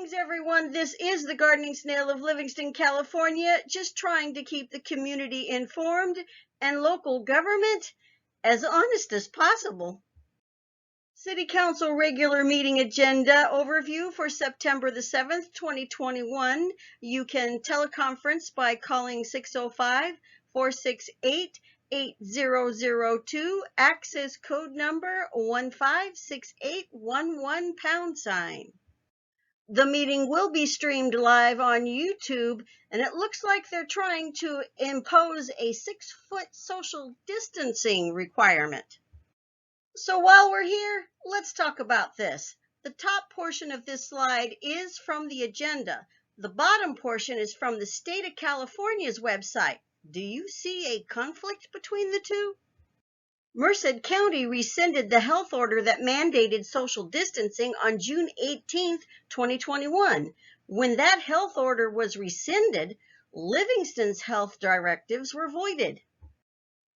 Greetings, everyone. This is the Gardening Snail of Livingston, California, just trying to keep the community informed and local government as honest as possible. City Council regular meeting agenda overview for September the 7th, 2021. You can teleconference by calling 605-468-8002, access code number 156811 #. The meeting will be streamed live on YouTube, and it looks like they're trying to impose a 6-foot social distancing requirement. So while we're here, let's talk about this. The top portion of this slide is from the agenda. The bottom portion is from the state of California's website. Do you see a conflict between the two? Merced County rescinded the health order that mandated social distancing on June 18, 2021. When that health order was rescinded, Livingston's health directives were voided.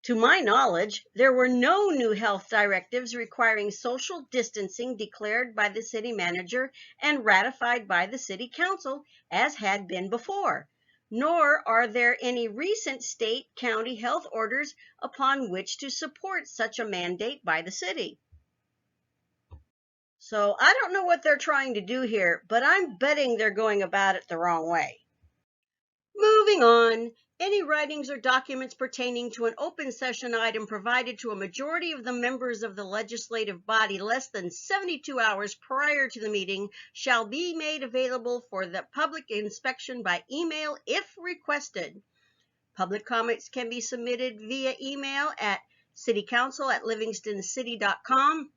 To my knowledge, there were no new health directives requiring social distancing declared by the city manager and ratified by the city council, as had been before. Nor are there any recent state county health orders upon which to support such a mandate by the city. So I don't know what they're trying to do here, but I'm betting they're going about it the wrong way. Moving on, any writings or documents pertaining to an open session item provided to a majority of the members of the legislative body less than 72 hours prior to the meeting shall be made available for the public inspection by email if requested. Public comments can be submitted via email at citycouncil@livingstoncity.com.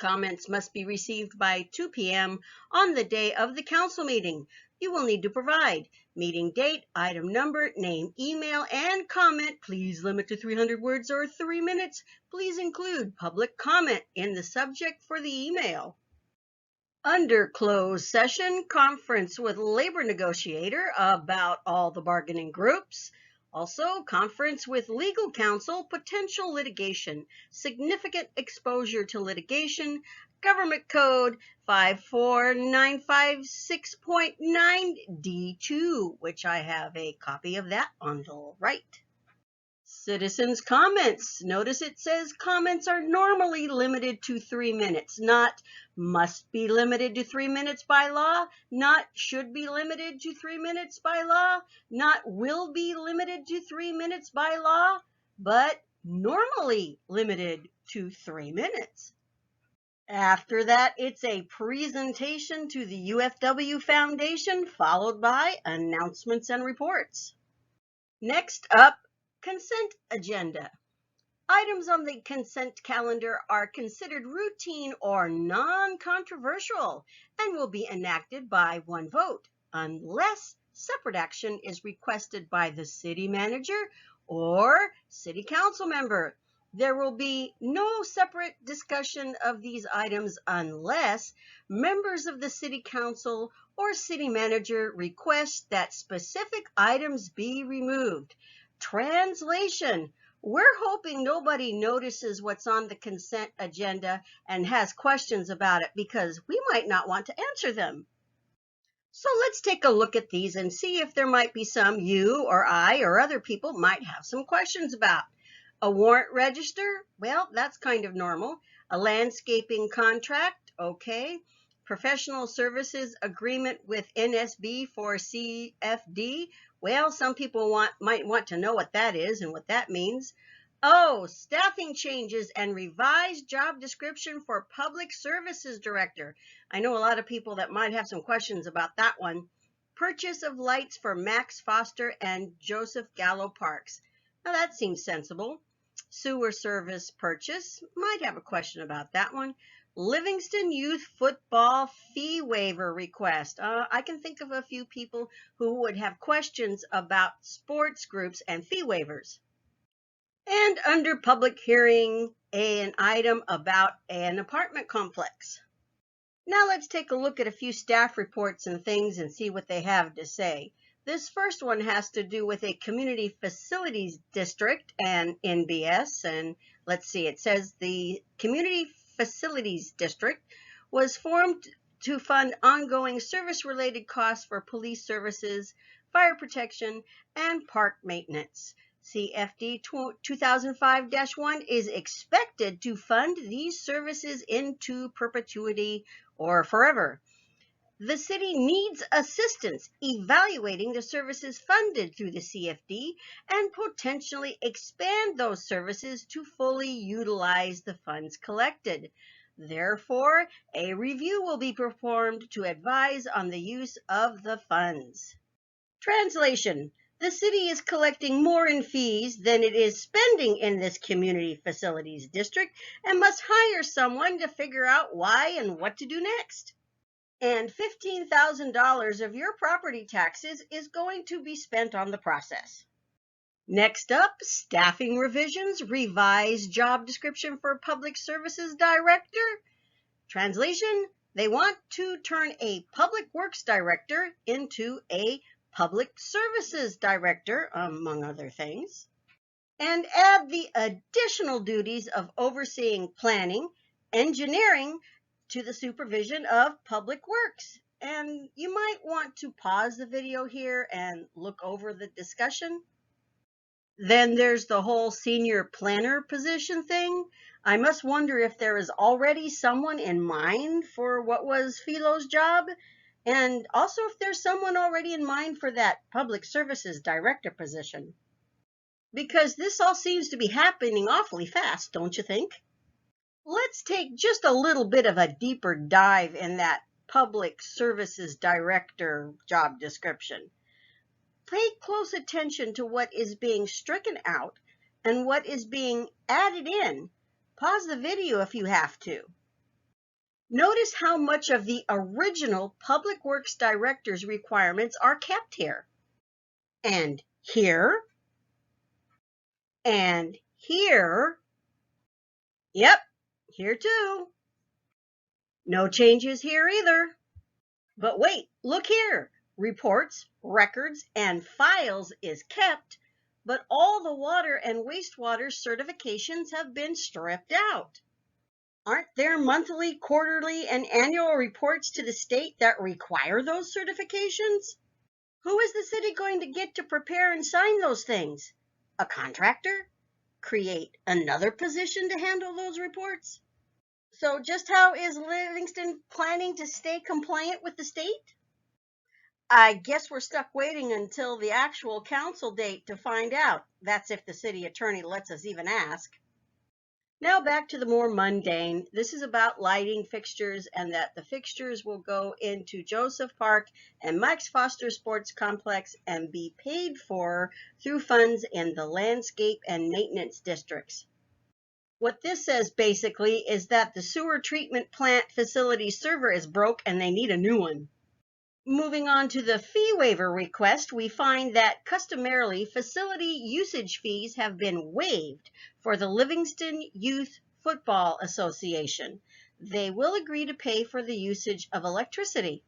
Comments must be received by 2 p.m. on the day of the council meeting. You will need to provide meeting date, item number, name, email, and comment. Please limit to 300 words or 3 minutes. Please include public comment in the subject for the email. Under closed session, conference with labor negotiator about all the bargaining groups. Also, conference with legal counsel, potential litigation, significant exposure to litigation, Government Code 54956.9D2, which I have a copy of that on the right. Citizens' comments. Notice it says comments are normally limited to 3 minutes, not must be limited to 3 minutes by law, not should be limited to 3 minutes by law, not will be limited to 3 minutes by law, but normally limited to 3 minutes. After that, it's a presentation to the UFW Foundation, followed by announcements and reports. Next up, consent agenda. Items on the consent calendar are considered routine or non-controversial and will be enacted by one vote unless separate action is requested by the city manager or city council member. There will be no separate discussion of these items unless members of the city council or city manager request that specific items be removed. Translation. We're hoping nobody notices what's on the consent agenda and has questions about it because we might not want to answer them. So let's take a look at these and see if there might be some you or I or other people might have some questions about. A warrant register, well, that's kind of normal. A landscaping contract, okay. Professional services agreement with NSB for CFD. Well, some people might want to know what that is and what that means. Oh, staffing changes and revised job description for Public Services Director. I know a lot of people that might have some questions about that one. Purchase of lights for Max Foster and Joseph Gallo Parks. Now that seems sensible. Sewer service purchase. Might have a question about that one. Livingston Youth Football Fee Waiver Request. I can think of a few people who would have questions about sports groups and fee waivers. And under public hearing, an item about an apartment complex. Now let's take a look at a few staff reports and things and see what they have to say. This first one has to do with a Community Facilities District and NBS. And let's see, it says the Community Facilities District was formed to fund ongoing service-related costs for police services, fire protection, and park maintenance. CFD 2005-1 is expected to fund these services into perpetuity or forever. The city needs assistance evaluating the services funded through the CFD and potentially expand those services to fully utilize the funds collected. Therefore, a review will be performed to advise on the use of the funds. Translation: the city is collecting more in fees than it is spending in this community facilities district and must hire someone to figure out why and what to do next. And $15,000 of your property taxes is going to be spent on the process. Next up, staffing revisions, revised job description for Public Services Director. Translation: they want to turn a Public Works Director into a Public Services Director, among other things, and add the additional duties of overseeing planning, engineering, to the supervision of Public Works. And you might want to pause the video here and look over the discussion. Then there's the whole senior planner position thing. I must wonder if there is already someone in mind for what was Filo's job, and also if there's someone already in mind for that Public Services Director position. Because this all seems to be happening awfully fast, don't you think? Let's take just a little bit of a deeper dive in that Public Services Director job description. Pay close attention to what is being stricken out and what is being added in. Pause the video if you have to. Notice how much of the original Public Works Director's requirements are kept here. And here. And here. Yep. Here too. No changes here either. But wait, look here. Reports, records, and files is kept, but all the water and wastewater certifications have been stripped out. Aren't there monthly, quarterly, and annual reports to the state that require those certifications? Who is the city going to get to prepare and sign those things? A contractor? Create another position to handle those reports? So just how is Livingston planning to stay compliant with the state? I guess we're stuck waiting until the actual council date to find out. That's if the city attorney lets us even ask. Now back to the more mundane. This is about lighting fixtures and that the fixtures will go into Joseph Park and Mike's Foster Sports Complex and be paid for through funds in the landscape and maintenance districts. What this says basically is that the sewer treatment plant facility server is broke and they need a new one. Moving on to the fee waiver request, we find that customarily facility usage fees have been waived for the Livingston Youth Football Association. They will agree to pay for the usage of electricity.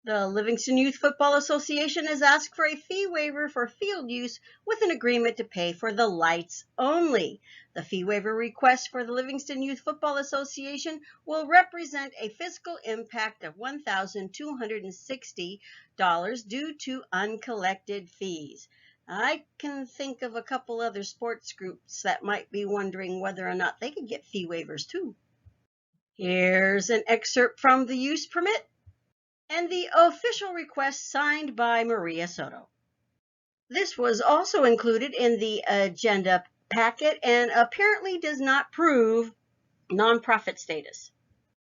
The Livingston Youth Football Association has asked for a fee waiver for field use with an agreement to pay for the lights only. The fee waiver request for the Livingston Youth Football Association will represent a fiscal impact of $1,260 due to uncollected fees. I can think of a couple other sports groups that might be wondering whether or not they could get fee waivers too. Here's an excerpt from the use permit and the official request signed by Maria Soto. This was also included in the agenda packet and apparently does not prove nonprofit status.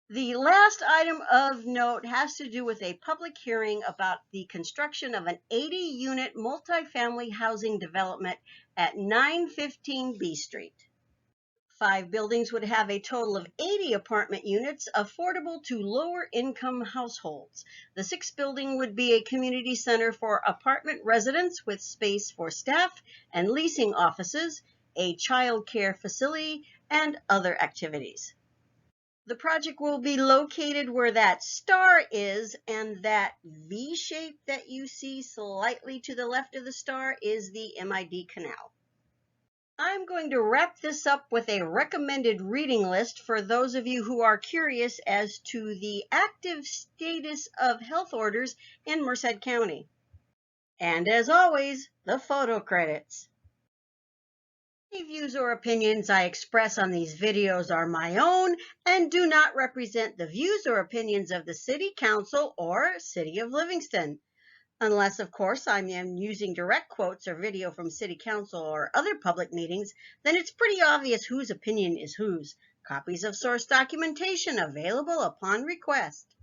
The last item of note has to do with a public hearing about the construction of an 80-unit multifamily housing development at 915 B Street. 5 buildings would have a total of 80 apartment units affordable to lower-income households. The 6th building would be a community center for apartment residents with space for staff and leasing offices, a child care facility, and other activities. The project will be located where that star is, and that V shape that you see slightly to the left of the star is the MID Canal. I'm going to wrap this up with a recommended reading list for those of you who are curious as to the active status of health orders in Merced County. And as always, the photo credits. Any views or opinions I express on these videos are my own and do not represent the views or opinions of the City Council or City of Livingston. Unless, of course, I am using direct quotes or video from City Council or other public meetings, then it's pretty obvious whose opinion is whose. Copies of source documentation available upon request.